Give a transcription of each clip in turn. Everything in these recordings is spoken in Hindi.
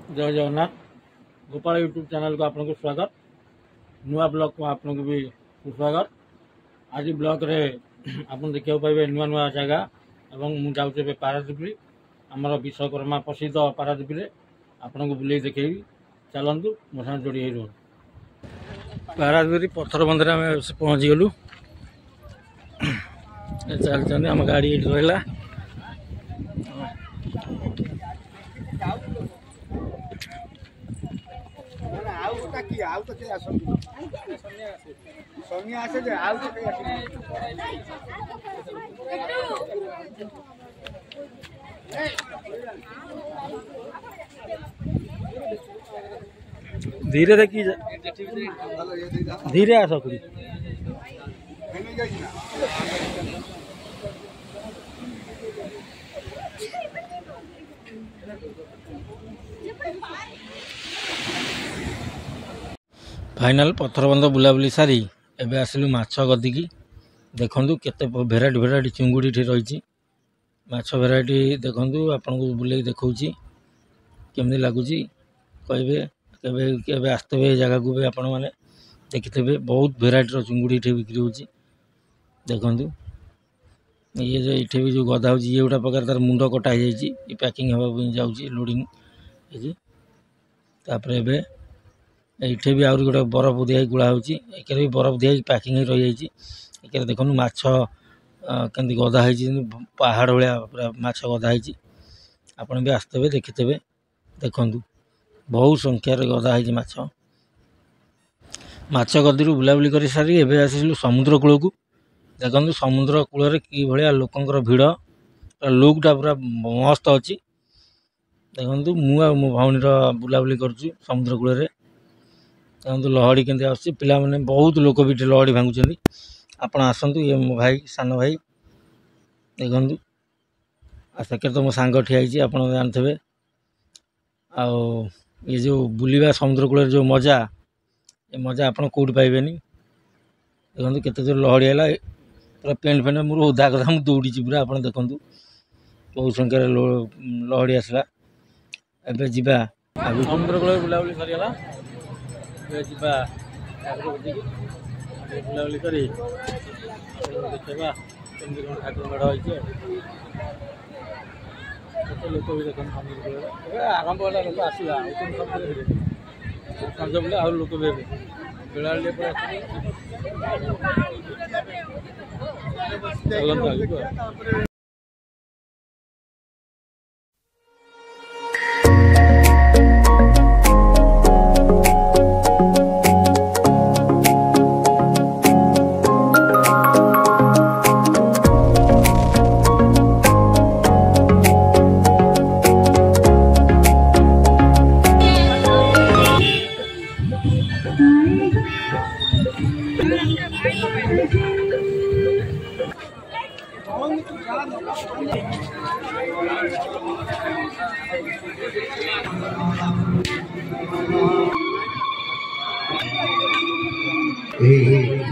जय जगन्नाथ गोपाल यूट्यूब चैनल को आपको स्वागत नुआ ब्लॉग को आपको भी सुस्वागत। आज ब्लॉग रे आप देखा पाइबे नुआ नुआ जगह एवं मुझे जाऊे पारादीप आमर विश्वकर्मा प्रसिद्ध पारादीप आपन को बुले देखे चलतु मो साथ जोड़ी रुह। पारादीप पत्थर बंधे आम पहुँची गलु चलते आम गाड़ी ये रहा। धीरे देखी धीरे आस फाइनाल पत्थर बंध बुलाबुली सारी एबे आसिलु माछ गदिकी देखंतु केते भेराइटी भेराइटी चिंगुड़ी ठी रही माछ भेराइटी देखंतु आपन को बुले देखौची केमनी लागुची कहबे केबे केबे आस्तबे जगह को भी आपण माने देखिथबे बहुत भेराइटी रो चिंगुड़ी ठी बिक्री होची देखंतु ये जो इठे भी जो गदा होची ये उटा प्रकार तार मुंडो कटा हो जाईची ये पैकिंग हवा जाउची लोडिंग हेजी तापरे एबे ये भी आहरी गोटे बरफ दिया गुड़ा होची एके भी बरफ दिया पैकिंग हो रही जाइए देखो माछ केमती गदा है पहाड़ भाया पूरा माछ गदा है आपड़ भी आसते देखिथे देखु बहुत संख्यार गदा है माछ गदी बुलाबुली कर सारी एवं आसिलु समुद्र कूल को देखो समुद्र कूल कि भाया लोकंर भिड़ लुकटा पूरा मस्त अच्छी देखो मु मो भौणीर बुलाबुली करुँ समुद्र कूल देखो लहड़ी केमती आस पिला माने बहुत लोक भी लहड़ी भांगुंट आप आसतु ये मो भाई सान भाई देखु सेके तो मो सांग ठियाई आप जानते आ ये जो बुलवा समुद्र कूल जो मजा ये मजा आप कौट पाइबे देखो केते जोर लहड़ी है पूरा पेंट फेंट मोर उदा कदा मुझे दौड़ी पूरा आप देखु बहुत संख्यार लहड़ी आसला एबे जीवा समुद्र कूल बुलाबुली सरीगला जा बुलाबुली कर देखा कमी कौन ठाकुर मेढ़ होते लोक भी देख आरंभ है लोक आसला संज बोले आ लोक भी बेला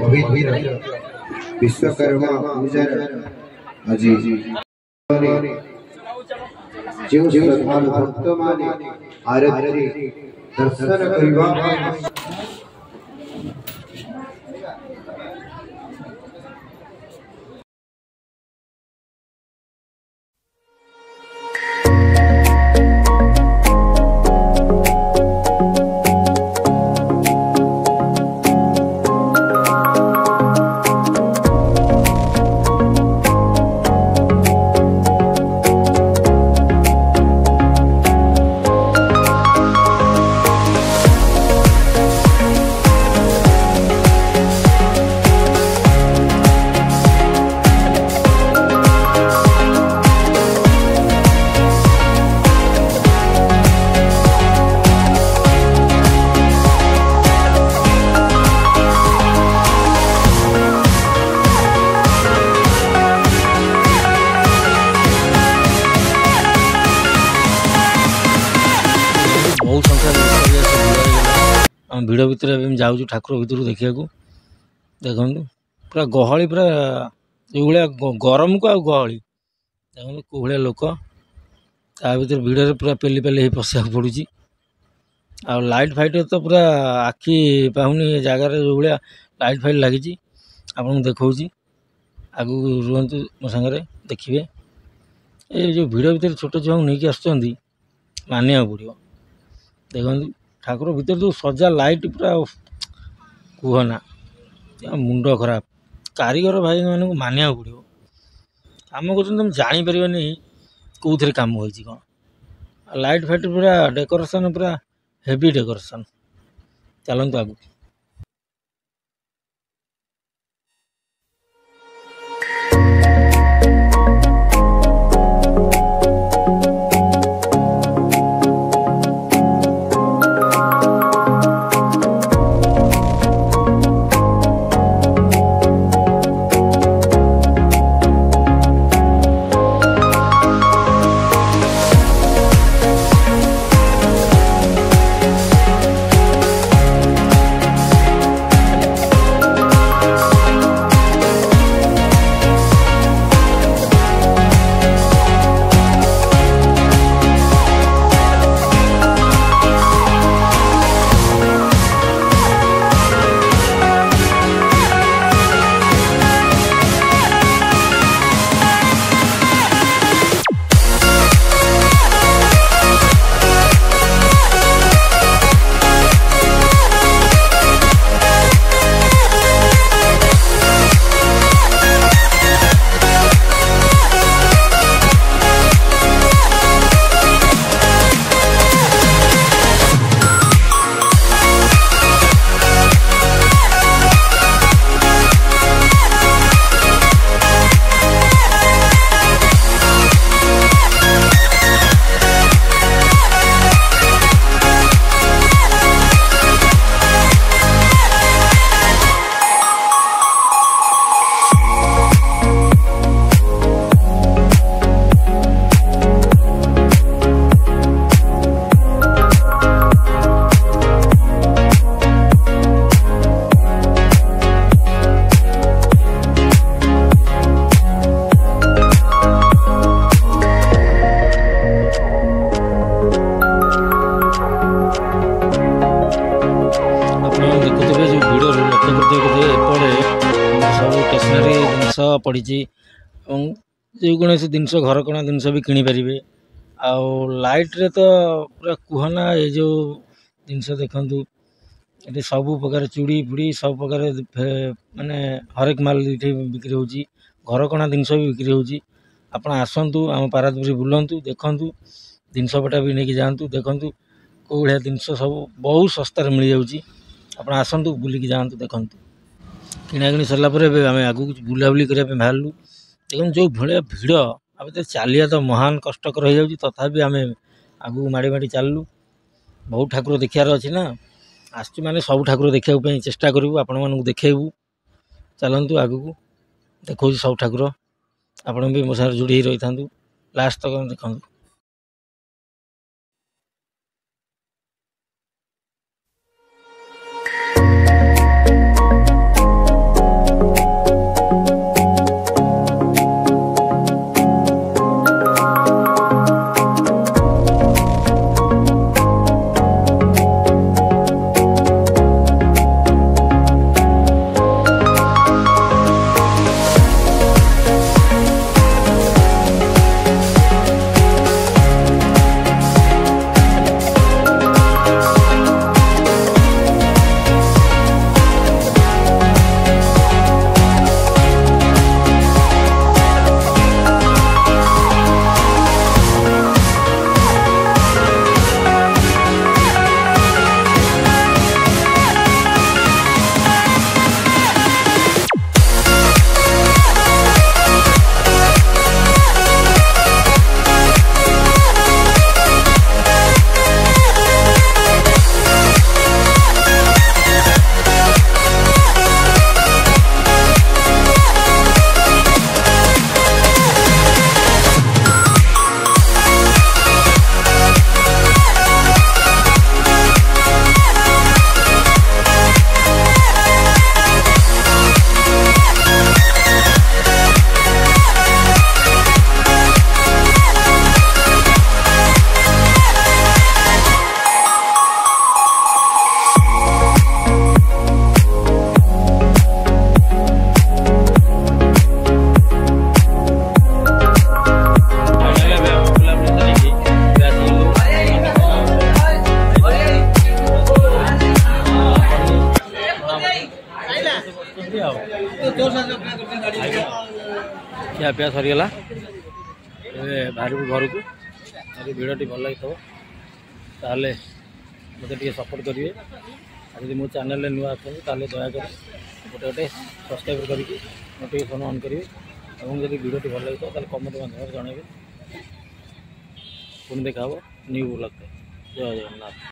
पवित्र विश्वकर्मा पूजा आज जो श्रद्धालु भक्त माने आरती दर्शन करवा बहुत संख्या भिड़ भितर जाऊँ ठाकुर भितर देखा देखु पूरा गहली पूरा जो भाया गरम को आ गहली देखो कौ भाया लोक ता भर भिड़े पूरा पेली पेली पशा पड़ुची ଆଉ ଲାଇଟ୍ ଫାଇଟ୍ ତ ପୁରା ଆଖି ପାଉନି ଏ ଜାଗାରେ ଯେଉଁ ଭଳିଆ ଲାଇଟ୍ ଫାଇଟ୍ ଲାଗିଛି ଆପଣଙ୍କୁ ଦେଖାଉଛି। ଆଗକୁ ରୁହନ୍ତୁ ମୋ ସାଙ୍ଗରେ ଦେଖିବେ। ଏ ଯେଉଁ ଭିଡ଼ ଭିତରେ ଛୋଟ ଛୁଆଙ୍କୁ ନେଇକି ଆସୁଛନ୍ତି ମାନିବାକୁ ପଡ଼ିବ। ଦେଖନ୍ତୁ ଠାକୁର ଭିତରେ ଯେଉଁ ସଜା ଲାଇଟ୍ ପୁରା କୁହନା, ମୁଣ୍ଡ ଖରାପ। କାରିଗର ଭାଇମାନଙ୍କୁ ମାନିବାକୁ ପଡ଼ିବ। କାମ କରୁଛନ୍ତି ତୁମେ ଜାଣିପାରିବନି କେଉଁଥିରେ କାମ ହୋଇଛି କ'ଣ। ଲାଇଟ୍ ଫାଇଟ୍ ପୁରା ଡେକୋରେସନ୍ ପୁରା ହେଭି ଡେକୋରେସନ୍। ଚାଲନ୍ତୁ ଆଗକୁ। ପଡ଼ିଛି ଏବଂ ଯେକୌଣସି ଜିନିଷ ଘରକଣା ଜିନିଷ ବି କିଣିପାରିବେ। ଆଉ ଲାଇଟ୍ରେ ତ ପୁରା କୁହନା, ଏ ଯେଉଁ ଜିନିଷ ଦେଖନ୍ତୁ ଏଠି ସବୁ ପ୍ରକାର ଚୁଡ଼ି ଫୁଡ଼ି ସବୁ ପ୍ରକାର ମାନେ ହରେକ ମାଲ ଏଠି ବିକ୍ରି ହେଉଛି। ଘରକଣା ଜିନିଷ ବି ବିକ୍ରି ହେଉଛି। ଆପଣ ଆସନ୍ତୁ ଆମ ପାରାଦ୍ୱୀପରେ ବୁଲନ୍ତୁ, ଦେଖନ୍ତୁ, ଜିନିଷପଟା ବି ନେଇକି ଯାଆନ୍ତୁ। ଦେଖନ୍ତୁ କେଉଁ ଭଳିଆ ଜିନିଷ ସବୁ ବହୁତ ଶସ୍ତାରେ ମିଳିଯାଉଛି। ଆପଣ ଆସନ୍ତୁ, ବୁଲିକି ଯାଆନ୍ତୁ, ଦେଖନ୍ତୁ। କିଣାକିଣି ସରିଲା ପରେ ଏବେ ଆମେ ଆଗକୁ ବୁଲାବୁଲି କରିବା ପାଇଁ ବାହାରିଲୁ। ଦେଖନ୍ତୁ ଯେଉଁ ଭଳିଆ ଭିଡ଼, ଆମେ ତ ଚାଲିବା ତ ମହାନ କଷ୍ଟକର ହେଇଯାଉଛି, ତଥାପି ଆମେ ଆଗକୁ ମାଡ଼ି ମାଡ଼ି ଚାଲିଲୁ। ବହୁତ ଠାକୁର ଦେଖିବାର ଅଛି ନା, ଆସୁଛୁ ମାନେ ସବୁ ଠାକୁର ଦେଖିବାକୁ ପାଇଁ ଚେଷ୍ଟା କରିବୁ, ଆପଣମାନଙ୍କୁ ଦେଖେଇବୁ। ଚାଲନ୍ତୁ ଆଗକୁ, ଦେଖାଉଛି ସବୁ ଠାକୁର। ଆପଣ ବି ମୋ ସାଙ୍ଗରେ ଯୋଡ଼ି ହେଇ ରହିଥାନ୍ତୁ, ଲାଷ୍ଟ ତକ ଦେଖନ୍ତୁ। ଖିଆପିଆ ସରିଗଲା ଏବେ ବାହାରିବୁ ଘରକୁ। ଯଦି ଭିଡ଼ିଓଟି ଭଲ ଲାଗିଥିବ ତାହେଲେ ମୋତେ ଟିକେ ସପୋର୍ଟ କରିବେ। ଆଉ ଯଦି ମୋ ଚ୍ୟାନେଲରେ ନୂଆ ଅଛନ୍ତି ତାହେଲେ ଦୟାକରି ଗୋଟେ ସବସ୍କ୍ରାଇବ୍ କରିକି ନୋଟିଫିକେସନ୍ ଅନ୍ କରିବେ। ଏବଂ ଯଦି ଭିଡ଼ିଓଟି ଭଲ ଲାଗିଥିବ ତାହେଲେ କମେଣ୍ଟ ମାଧ୍ୟମରେ ଜଣାଇବେ। ପୁଣି ଦେଖା ହେବ ନ୍ୟୁ ବ୍ଲଗ୍ରେ। ଜୟ ଜଗନ୍ନାଥ।